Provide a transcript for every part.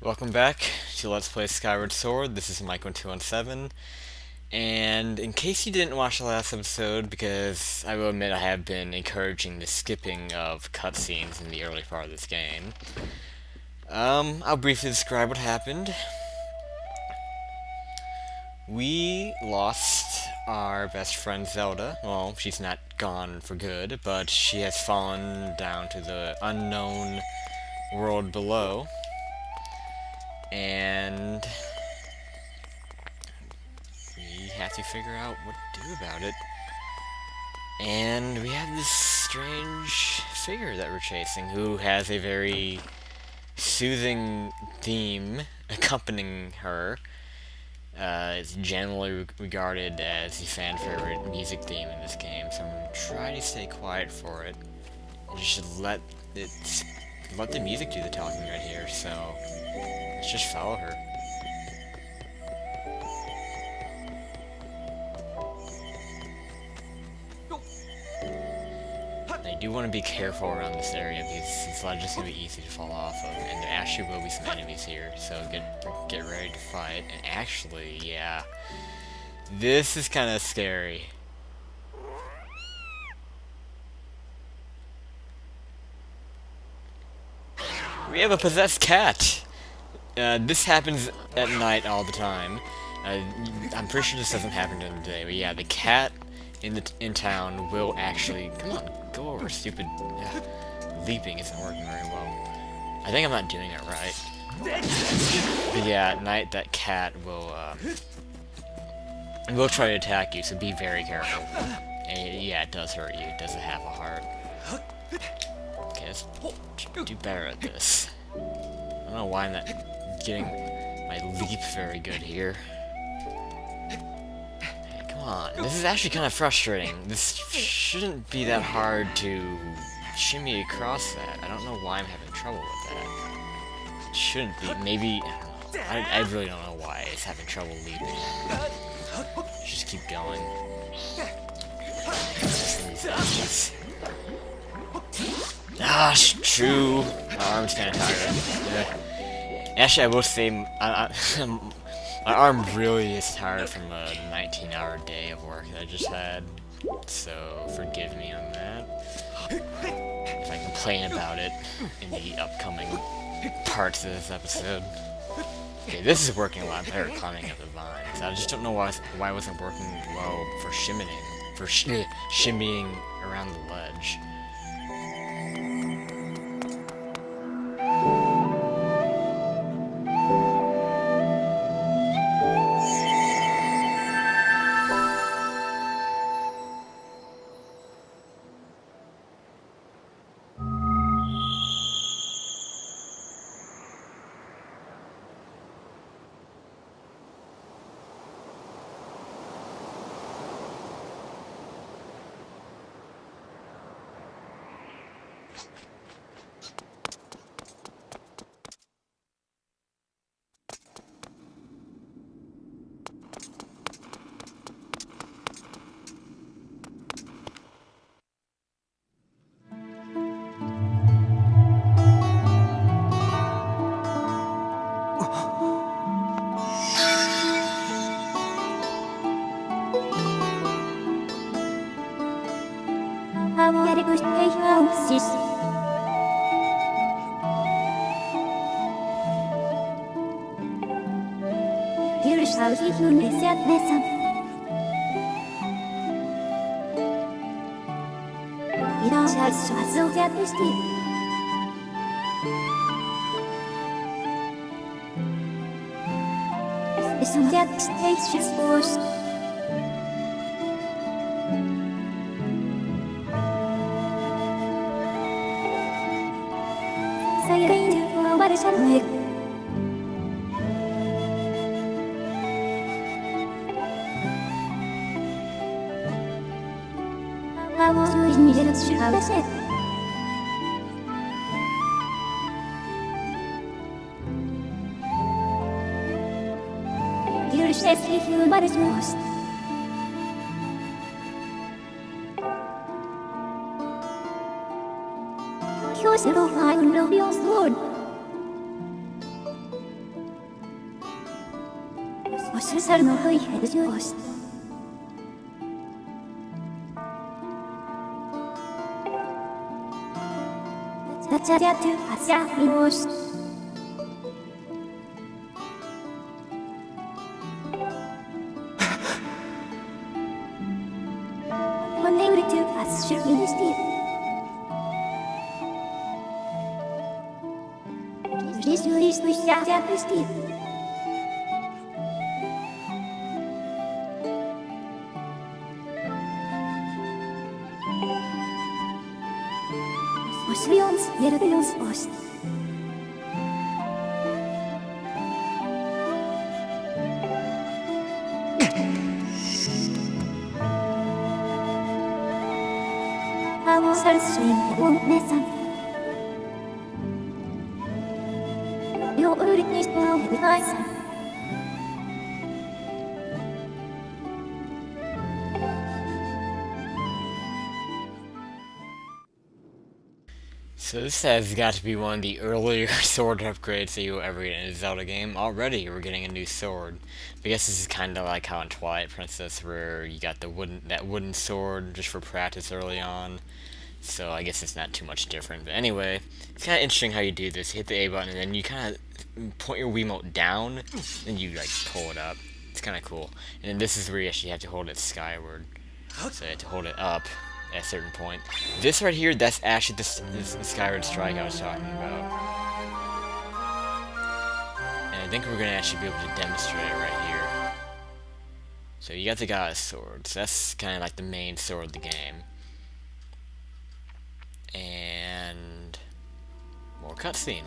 Welcome back to Let's Play Skyward Sword. This is Mike1217, and in case you didn't watch the last episode, because I will admit I have been encouraging the skipping of cutscenes in the early part of this game, I'll briefly describe what happened. We lost our best friend Zelda. Well, she's not gone for good, but she has fallen down to the unknown world below. And we have to figure out what to do about it. And we have this strange figure that we're chasing who has a very soothing theme accompanying her. It's generally regarded as the fan favorite music theme in this game, so I'm going to try to stay quiet for it. And just let the music do the talking right here, so let's just follow her. I do want to be careful around this area because it's just going to be easy to fall off of, and there actually will be some enemies here, so get ready to fight. And actually, yeah, this is kind of scary. We have a possessed cat! This happens at night all the time. I'm pretty sure this doesn't happen during the day, but yeah, the cat in town will actually... Come on, go over, stupid... leaping isn't working very well. I think I'm not doing it right. But yeah, at night that cat will try to attack you, so be very careful. And yeah, it does hurt you. It doesn't have a heart. Okay, let's do better at this. I don't know why I'm not getting my leap very good here. Hey, come on. This is actually kind of frustrating. This shouldn't be that hard to shimmy across that. I don't know why I'm having trouble with that. It shouldn't be. Maybe, I don't know. I really don't know why it's having trouble leaping. Just keep going. Ah, true. My arm's kind of tired. Yeah. Actually, I will say, my arm really is tired from a 19-hour day of work that I just had. So, forgive me on that. If I complain about it in the upcoming parts of this episode. Okay, this is working a lot better climbing up the vines. I just don't know why it wasn't working well for shimmying around the ledge. 我是猿の灰ヘルジュース。Dacia tu hacia miłość. Whenever tu has miłości. Жизнь спустя пусти. Oświąc, wierbiąc ość. Amo serce umysł. Your witness will be nice. So this has got to be one of the earlier sword upgrades that you'll ever get in a Zelda game. Already we're getting a new sword. But I guess this is kind of like how in Twilight Princess where you got the wooden sword just for practice early on. So I guess it's not too much different. But anyway, it's kind of interesting how you do this. You hit the A button and then you kind of point your Wiimote down and you like pull it up. It's kind of cool. And then this is where you actually have to hold it skyward. So you have to hold it up at a certain point. This right here, that's actually this Skyward strike I was talking about. And I think we're going to actually be able to demonstrate it right here. So you got the Goddess Sword. So that's kind of like the main sword of the game. And more cutscene.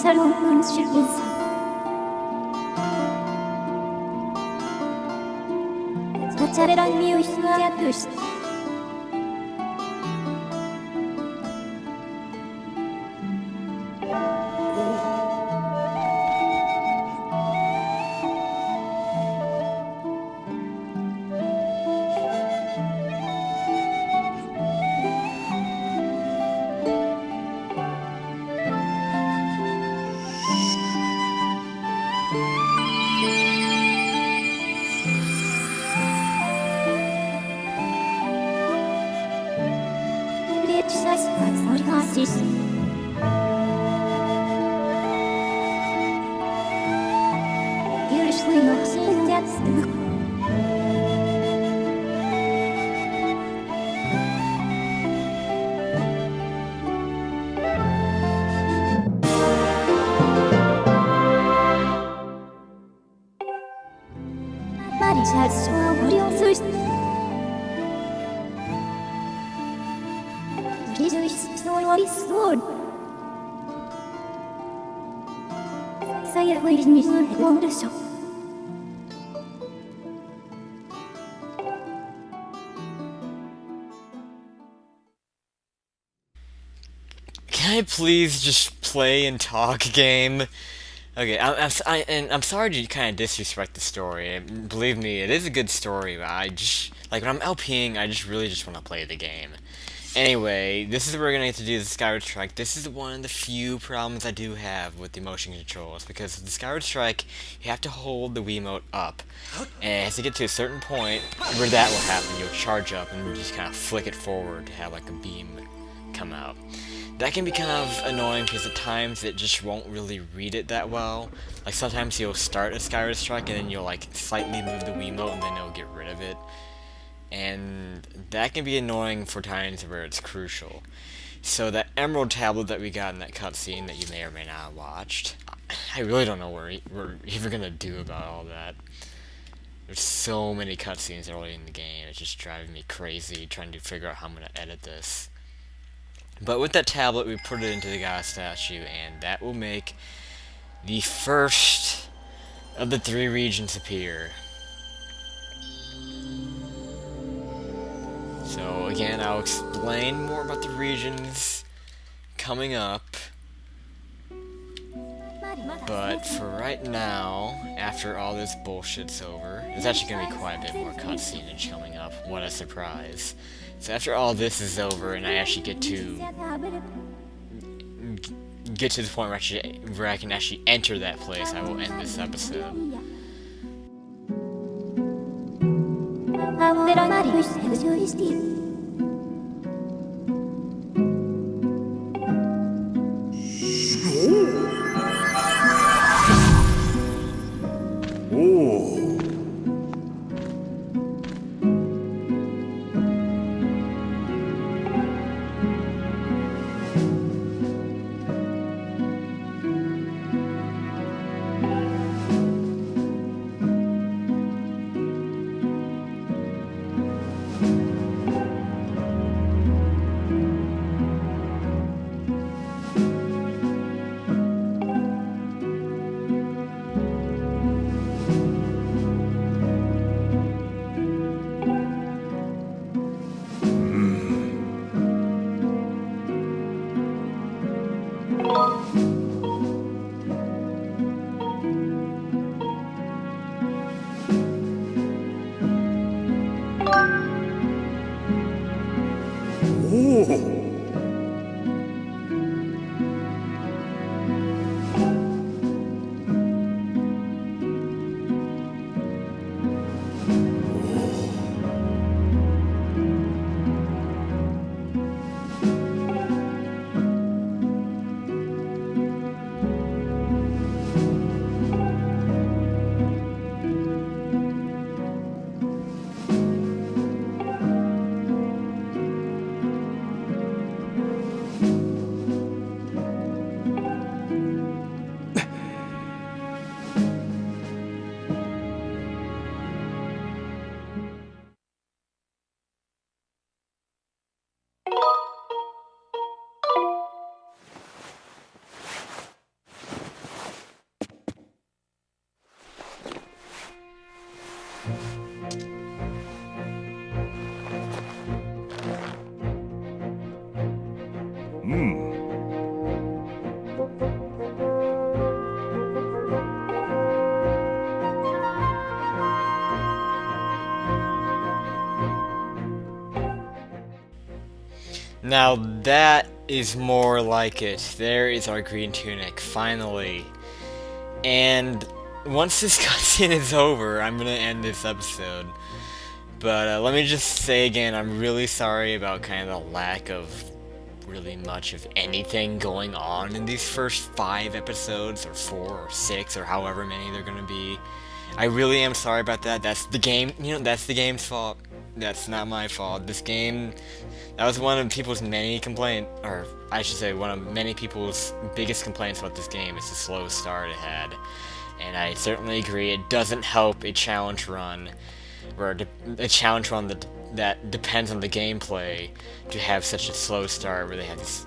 salon sur Insta. Zaczeraj miłość radość. Can I please just play and talk game? Okay, I'm sorry to kind of disrespect the story. Believe me, it is a good story, but I just, like, when I'm LPing, I just really just want to play the game. Anyway, this is what we're going to get to do, the Skyward Strike. This is one of the few problems I do have with the motion controls, because with the Skyward Strike, you have to hold the Wiimote up. And it has to get to a certain point where that will happen. You'll charge up and you just kind of flick it forward to have like a beam come out. That can be kind of annoying because at times it just won't really read it that well. Like sometimes you'll start a Skyward Strike and then you'll like slightly move the Wiimote and then it'll get rid of it. And that can be annoying for times where it's crucial. So that emerald tablet that we got in that cutscene that you may or may not have watched, I really don't know what we're even gonna do about all that. There's so many cutscenes early in the game, it's just driving me crazy trying to figure out how I'm gonna edit this. But with that tablet, we put it into the god statue, and that will make the first of the 3 regions appear. So again, I'll explain more about the regions coming up. But for right now, after all this bullshit's over, there's actually going to be quite a bit more cutscenage coming up. What a surprise. So after all this is over and I actually get to the point where I can actually enter that place, I will end this episode. Now that is more like it. There is our green tunic, finally. And once this cutscene is over, I'm gonna end this episode. But let me just say again, I'm really sorry about kind of the lack of really much of anything going on in these first 5 episodes, or 4, or 6, or however many they're gonna be. I really am sorry about that. That's the game, that's the game's fault. That's not my fault. This game, that was one of people's many complaints, or I should say one of many people's biggest complaints about this game is the slow start it had. And I certainly agree, it doesn't help a challenge run, or a challenge run that depends on the gameplay, to have such a slow start where they have to,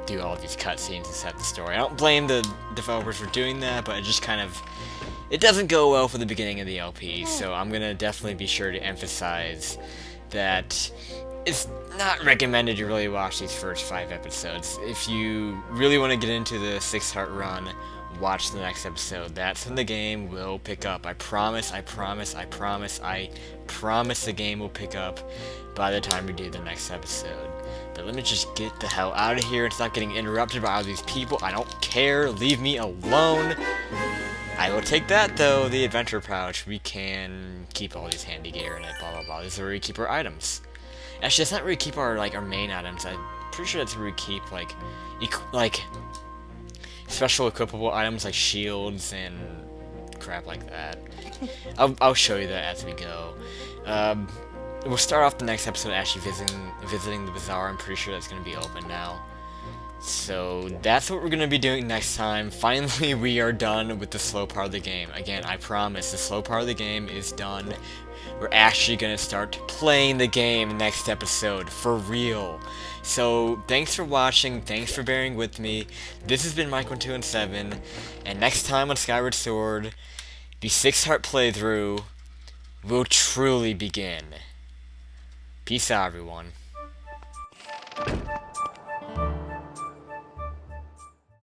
do all these cutscenes and set the story. I don't blame the developers for doing that, but it just kind of, it doesn't go well for the beginning of the LP, so I'm gonna definitely be sure to emphasize that it's not recommended you really watch these first 5 episodes. If you really want to get into the 6-heart run, watch the next episode. That's when the game will pick up. I promise, I promise, I promise, I promise the game will pick up by the time we do the next episode. But let me just get the hell out of here and stop getting interrupted by all these people. I don't care. Leave me alone. I will take that, though, the adventure pouch. We can keep all these handy gear in it, blah, blah, blah. This is where we keep our items. Actually, that's not where we keep our main items. I'm pretty sure that's where we keep, special equipable items like shields and crap like that. I'll show you that as we go. We'll start off the next episode actually visiting the bazaar. I'm pretty sure that's going to be open now. So that's what we're going to be doing next time. Finally, we are done with the slow part of the game. Again, I promise, the slow part of the game is done. We're actually going to start playing the game next episode, for real. So, thanks for watching, thanks for bearing with me. This has been Mike1217, and next time on Skyward Sword, the 6-heart playthrough will truly begin. Peace out, everyone.